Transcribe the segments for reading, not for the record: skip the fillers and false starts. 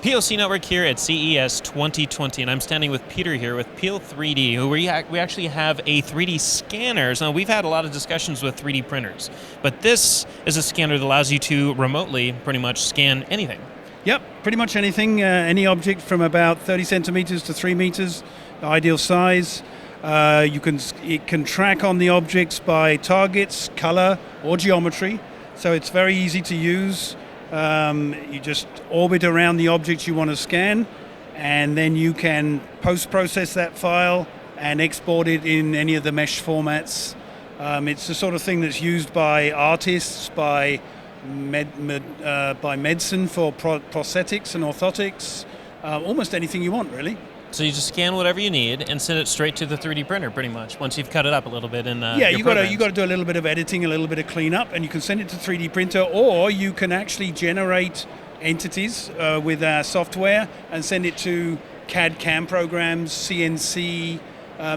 POC Network here at CES 2020, and I'm standing with Peter here with Peel 3D, who we actually have a 3D scanner. So we've had a lot of discussions with 3D printers, but this is a scanner that allows you to remotely pretty much scan anything. Yep, pretty much anything, any object from about 30 centimeters to 3 meters, ideal size. It can track on the objects by targets, color, or geometry, so it's very easy to use. You just orbit around the objects you want to scan, and then you can post-process that file and export it in any of the mesh formats. It's the sort of thing that's used by artists, by medicine for prosthetics and orthotics, almost anything you want, really. So you just scan whatever you need and send it straight to the 3D printer, pretty much, once you've cut it up a little bit in you got to do a little bit of editing, a little bit of cleanup, and you can send it to 3D printer, or you can actually generate entities with our software and send it to CAD/CAM programs, CNC.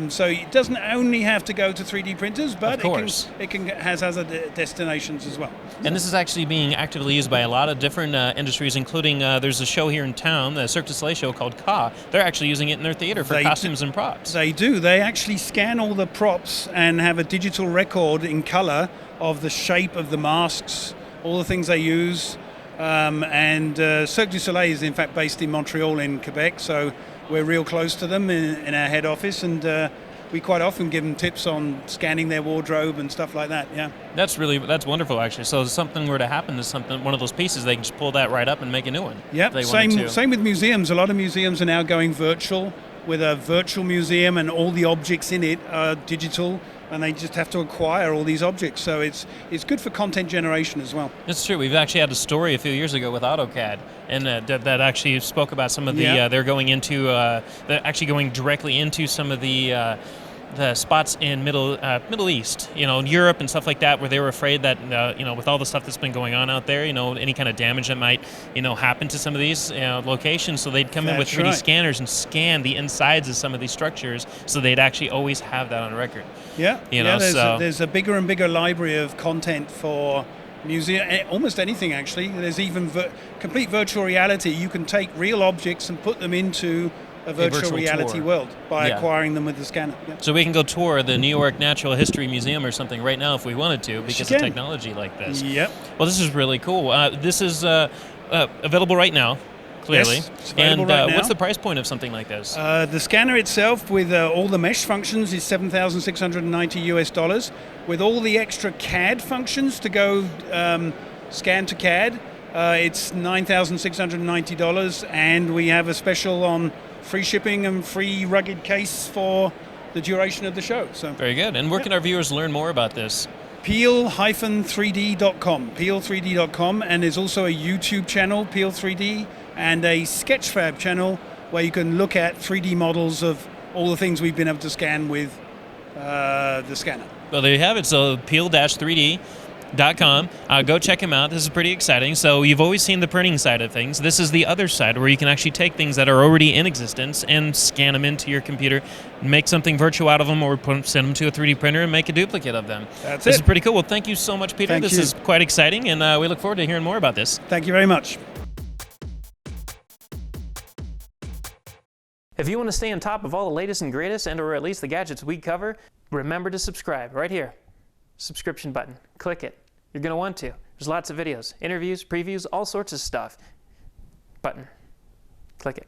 So it doesn't only have to go to 3D printers, but it has other destinations as well. And this is actually being actively used by a lot of different industries, including there's a show here in town, the Cirque du Soleil show called CA. They're actually using it in their theater for costumes and props. They do. They actually scan all the props and have a digital record in color of the shape of the masks, all the things they use. Cirque du Soleil is in fact based in Montreal in Quebec, so we're real close to them in our head office, and we quite often give them tips on scanning their wardrobe and stuff like that. Yeah, that's wonderful, actually. So if something were to happen to one of those pieces, they can just pull that right up and make a new one. Yeah, same with museums. A lot of museums are now going virtual, with a virtual museum, and all the objects in it are digital, and they just have to acquire all these objects. So it's good for content generation as well. It's true. We've actually had a story a few years ago with AutoCAD, and that actually spoke about some of the they're going into they're actually going directly into some of the spots in Middle East, Europe and stuff like that, where they were afraid that with all the stuff that's been going on out there, any kind of damage that might happen to some of these locations. So they'd come in with 3D scanners and scan the insides of some of these structures, so they'd actually always have that on record. Yeah, there's a bigger and bigger library of content for museum, almost anything actually. There's even complete virtual reality. You can take real objects and put them into a virtual reality world by acquiring them with the scanner. Yeah. So we can go tour the New York Natural History Museum or something right now if we wanted to, because of technology like this. Yep. Well, this is really cool. This is available right now, clearly. Yes, it's available right now. What's the price point of something like this? The scanner itself, with all the mesh functions, is $7,690 With all the extra CAD functions to go scan to CAD, it's $9,690, and we have a special on free shipping and free rugged case for the duration of the show. So very good. And where can our viewers learn more about this? Peel-3D.com, Peel3D.com, and there's also a YouTube channel, Peel 3D, and a Sketchfab channel where you can look at 3D models of all the things we've been able to scan with the scanner. Well, there you have it. So Peel-3D.com. Go check them out. This is pretty exciting. So you've always seen the printing side of things. This is the other side, where you can actually take things that are already in existence and scan them into your computer, make something virtual out of them, or send them to a 3D printer and make a duplicate of them. This is pretty cool. Well, thank you so much, Peter. This is quite exciting, and we look forward to hearing more about this. Thank you very much. If you want to stay on top of all the latest and greatest, or at least the gadgets we cover, remember to subscribe right here. Subscription button. Click it. You're going to want to. There's lots of videos, interviews, previews, all sorts of stuff. Button. Click it.